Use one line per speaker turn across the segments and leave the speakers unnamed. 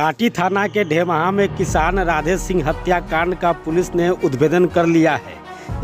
कांटी थाना के ढेमहा में किसान राधे सिंह हत्याकांड का पुलिस ने उद्भेदन कर लिया है।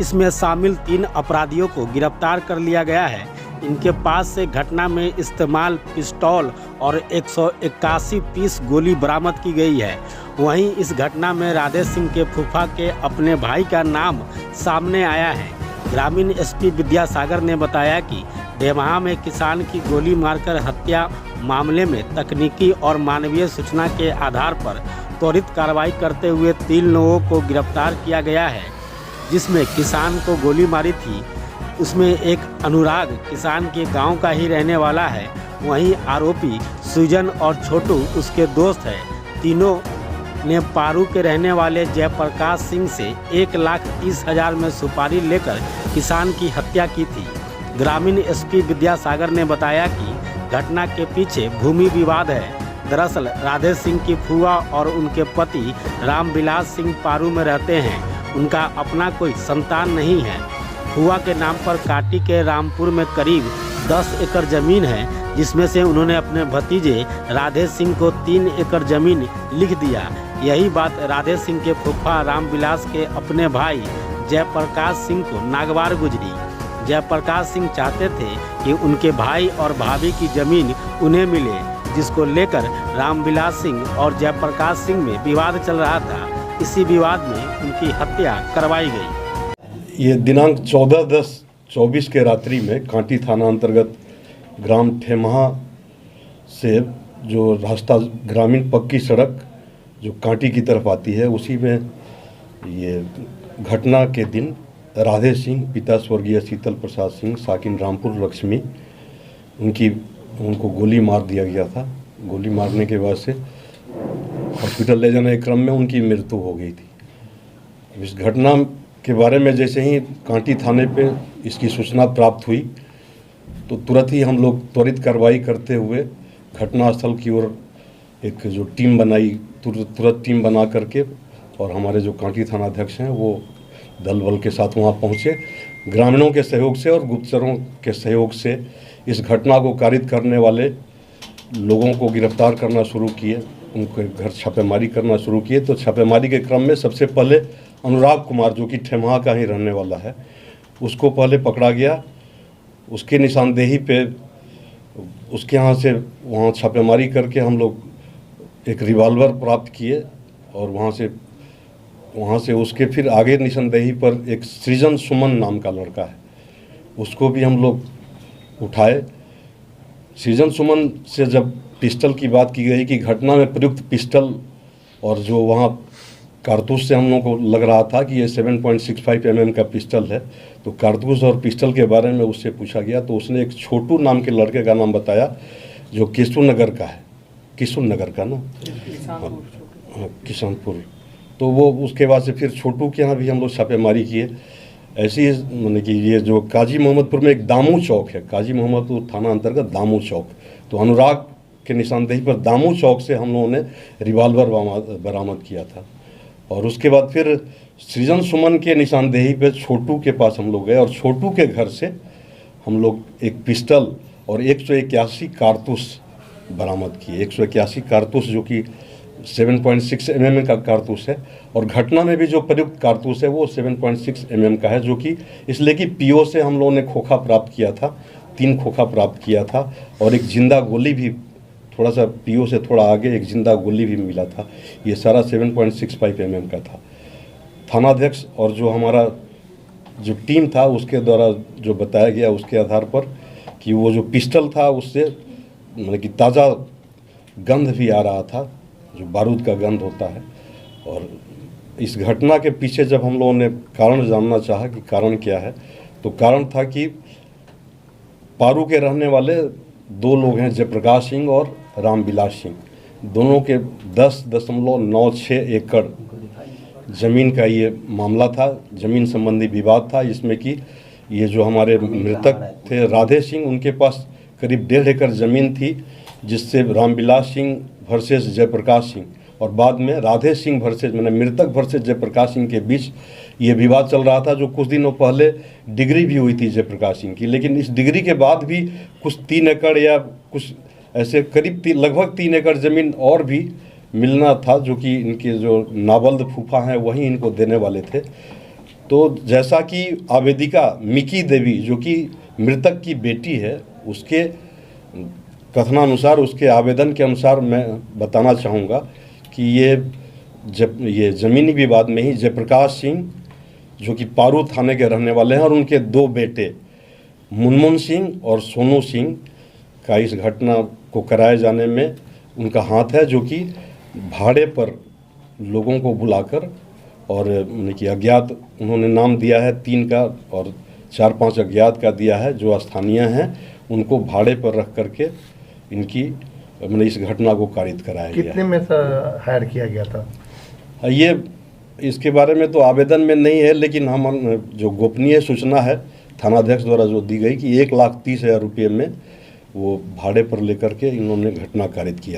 इसमें शामिल 3 अपराधियों को गिरफ्तार कर लिया गया है। इनके पास से घटना में इस्तेमाल पिस्तौल और 181 पीस गोली बरामद की गई है। वहीं इस घटना में राधे सिंह के फूफा के अपने भाई का नाम सामने आया है। ग्रामीण एसपी विद्यासागर ने बताया कि ढेमहा में किसान की गोली मारकर हत्या मामले में तकनीकी और मानवीय सूचना के आधार पर त्वरित कार्रवाई करते हुए 3 लोगों को गिरफ्तार किया गया है, जिसमें किसान को गोली मारी थी उसमें एक अनुराग किसान के गांव का ही रहने वाला है। वहीं आरोपी सुजन और छोटू उसके दोस्त है। तीनों ने पारू के रहने वाले जयप्रकाश सिंह से 1,30,000 में सुपारी लेकर किसान की हत्या की थी। ग्रामीण एसपी विद्यासागर ने बताया कि घटना के पीछे भूमि विवाद है। दरअसल राधे सिंह की फूफा और उनके पति रामविलास सिंह पारू में रहते हैं। उनका अपना कोई संतान नहीं है। फूफा के नाम पर कांटी के रामपुर में करीब 10 एकड़ जमीन है, जिसमें से उन्होंने अपने भतीजे राधे सिंह को 3 एकड़ जमीन लिख दिया। यही बात राधे सिंह के फूफा रामविलास के अपने भाई जयप्रकाश सिंह को नागवार गुजरी। जयप्रकाश सिंह चाहते थे कि उनके भाई और भाभी की ज़मीन उन्हें मिले, जिसको लेकर रामविलास सिंह और जयप्रकाश सिंह में विवाद चल रहा था। इसी विवाद में उनकी हत्या करवाई गई।
ये दिनांक 14/10/24 के रात्रि में कांटी थाना अंतर्गत ग्राम ढेमहा से जो रास्ता ग्रामीण पक्की सड़क जो कांटी की तरफ आती है, उसी में ये घटना के दिन राधे सिंह पिता स्वर्गीय शीतल प्रसाद सिंह साकिन रामपुर लक्ष्मी उनको गोली मार दिया गया था। गोली मारने के बाद से हॉस्पिटल ले जाने के क्रम में उनकी मृत्यु हो गई थी। इस घटना के बारे में जैसे ही कांटी थाने पे इसकी सूचना प्राप्त हुई तो तुरंत ही हम लोग त्वरित कार्रवाई करते हुए घटनास्थल की ओर एक जो टीम बनाई, तुरंत टीम बना करके, और हमारे जो कांटी थानाध्यक्ष हैं वो दल बल के साथ वहाँ पहुँचे। ग्रामीणों के सहयोग से और गुप्तचरों के सहयोग से इस घटना को कारित करने वाले लोगों को गिरफ्तार करना शुरू किए, उनके घर छापेमारी करना शुरू किए। तो छापेमारी के क्रम में सबसे पहले अनुराग कुमार, जो कि ढेमहा का ही रहने वाला है, उसको पहले पकड़ा गया। उसके निशानदेही पे उसके यहाँ से वहाँ छापेमारी करके हम लोग एक रिवॉल्वर प्राप्त किए, और वहाँ से उसके फिर आगे निशानदेही पर एक सृजन सुमन नाम का लड़का है, उसको भी हम लोग उठाए। सृजन सुमन से जब पिस्टल की बात की गई कि घटना में प्रयुक्त पिस्टल और जो वहाँ कारतूस से हम लोगों को लग रहा था कि ये 7.65 mm का पिस्टल है, तो कारतूस और पिस्टल के बारे में उससे पूछा गया तो उसने एक छोटू नाम के लड़के का नाम बताया, जो किशुननगर का है, किशुननगर का ना, किशनपुर। तो वो उसके बाद से फिर छोटू के यहाँ भी हम लोग छापेमारी किए। ऐसी माने कि ये जो काजी मोहम्मदपुर में एक दामू चौक है, काजी मोहम्मदपुर थाना अंतर्गत दामू चौक, तो अनुराग के निशानदेही पर दामू चौक से हम लोगों ने रिवॉल्वर बरामद किया था। और उसके बाद फिर सृजन सुमन के निशानदेही पे छोटू के पास हम लोग गए, और छोटू के घर से हम लोग एक पिस्टल और 181 कारतूस बरामद किए। 181 कारतूस जो कि 7.6 mm का कारतूस है, और घटना में भी जो प्रयुक्त कारतूस है वो 7.6 mm का है, जो कि इसलिए कि पीओ से हम लोगों ने खोखा प्राप्त किया था, 3 खोखा प्राप्त किया था, और एक जिंदा गोली भी थोड़ा सा पीओ से थोड़ा आगे एक जिंदा गोली भी मिला था। ये सारा 7.65 mm का था। थानाध्यक्ष और जो हमारा जो टीम था उसके द्वारा जो बताया गया उसके आधार पर कि वो जो पिस्टल था उससे मतलब कि ताज़ा गंध भी आ रहा था, जो बारूद का गंध होता है। और इस घटना के पीछे जब हम लोगों ने कारण जानना चाहा कि कारण क्या है, तो कारण था कि पारू के रहने वाले 2 लोग हैं, जयप्रकाश सिंह और रामविलास सिंह, दोनों के 10.96 एकड़ ज़मीन का ये मामला था, ज़मीन संबंधी विवाद था, जिसमें कि ये जो हमारे मृतक थे राधे सिंह, उनके पास करीब 1.5 एकड़ ज़मीन थी, जिससे रामविलास सिंह वर्सेस जयप्रकाश सिंह, और बाद में राधे सिंह वर्सेस मैंने मृतक वर्सेस जयप्रकाश सिंह के बीच ये विवाद चल रहा था। जो कुछ दिनों पहले डिग्री भी हुई थी जयप्रकाश सिंह की, लेकिन इस डिग्री के बाद भी कुछ 3 एकड़ या कुछ ऐसे करीब लगभग 3 एकड़ ज़मीन और भी मिलना था, जो कि इनके जो नावल्द फूफा हैं वही इनको देने वाले थे। तो जैसा कि आवेदिका मिकी देवी जो कि मृतक की बेटी है, उसके कथनानुसार, उसके आवेदन के अनुसार मैं बताना चाहूँगा कि ये ज़मीनी विवाद में ही जयप्रकाश सिंह जो कि पारू थाने के रहने वाले हैं और उनके 2 बेटे मुनमुन सिंह और सोनू सिंह का इस घटना को कराए जाने में उनका हाथ है, जो कि भाड़े पर लोगों को बुलाकर और कि अज्ञात उन्होंने नाम दिया है 3 का और 4-5 अज्ञात का दिया है जो स्थानीय हैं, उनको भाड़े पर रख करके इनकी इस घटना को कारित कराया गया है।
कितने में हायर किया गया था?
ये इसके बारे में तो आवेदन में नहीं है, लेकिन हम जो गोपनीय सूचना है थानाध्यक्ष द्वारा जो दी गई कि 1,30,000 रुपये में वो भाड़े पर लेकर के इन्होंने घटना कारित किया।